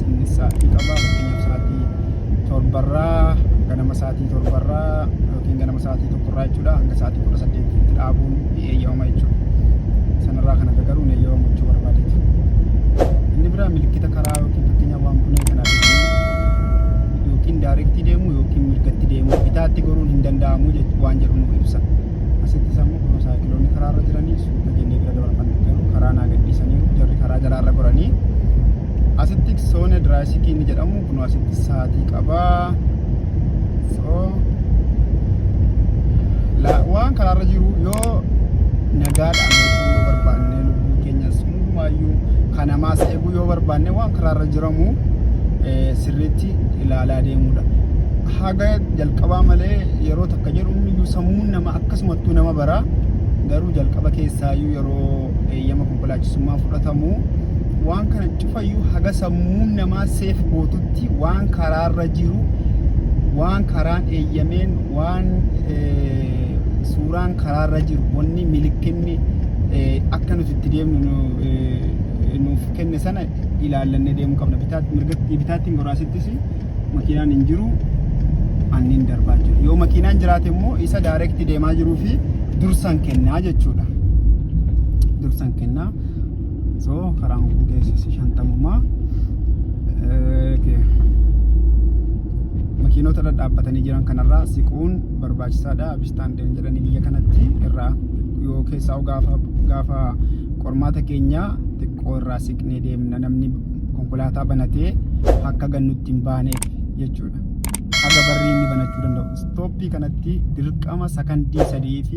inni sa'aatii qaba. Fakkeenyaaf sa'aatii torbarraa ganama sa'aatii torbarraa yookiin ganama sa'aatii tokkorraa jechuudha hanga sa'aatii 18tti dhaabuun eeyyamama jechuudha. Sanarraa kan akka garuu eeyyamamu jechuu barbaadeeti. Inni biraa milikkita karaa yookiin fakkeenyaaf waan bunee kanaaf yookiin daarektii deemu yookiin mirgatti deemu bitaatti goruun hin danda'amu waan jedhu nuuf ibsa. Asittis ammoo kunoo saayikiloonni karaarra jiranii suuqa jennee bira dabarfannu garuu karaa naa gadhiisanii jarri karaa jalaarra goranii. Asitti soone diraayisikii inni jedhamu kunoo asitti sa'aatii qabaa. Waan karaarra jiru yoo nagaadhaan yoo barbaanne lubbuu keenyas hundumaayyuu kan namaas eeguu yoo barbaanne waan karaarra jiramu sirriitti ilaalaa deemuudha. Haga jalqabaa malee yeroo takka jedhu sammuun nama akkasumattuu nama bara garuu jalqaba keessaayyuu yeroo eeyyama konkolaachisummaa fudhatamu waan kana cufayyuu haga sammuun namaa seef gootutti waan karaarra jiru waan karaan eeyyameen waan suuraan karaarra jiru wanni milikinni akka nuti itti deemnu nuuf kenne sana ilaallannee deemuu qabna. Bitaattiin goraasittis makiinaan hin jiru anniin darbaa jiru. Yoo makiinaan jiraate immoo isa daarektii deemaa jiruu fi dursan kennaa jechuudha. Dursan kennaa. So karaan kun keessatti 50 makiinota dhadhaabbatanii jiran kanarraa siquun barbaachisaadha. Bistaandeen jedhanii biyya kanatti irraa yoo keessaa gaafa qormaata keenya xiqqoo irraa siqnee deemna namni konkolaataa banatee akka gannutti hin baaneef jechuudha. Haga barri inni banachuu danda'u. Stooppii kanatti dirqama sakandii 3 fi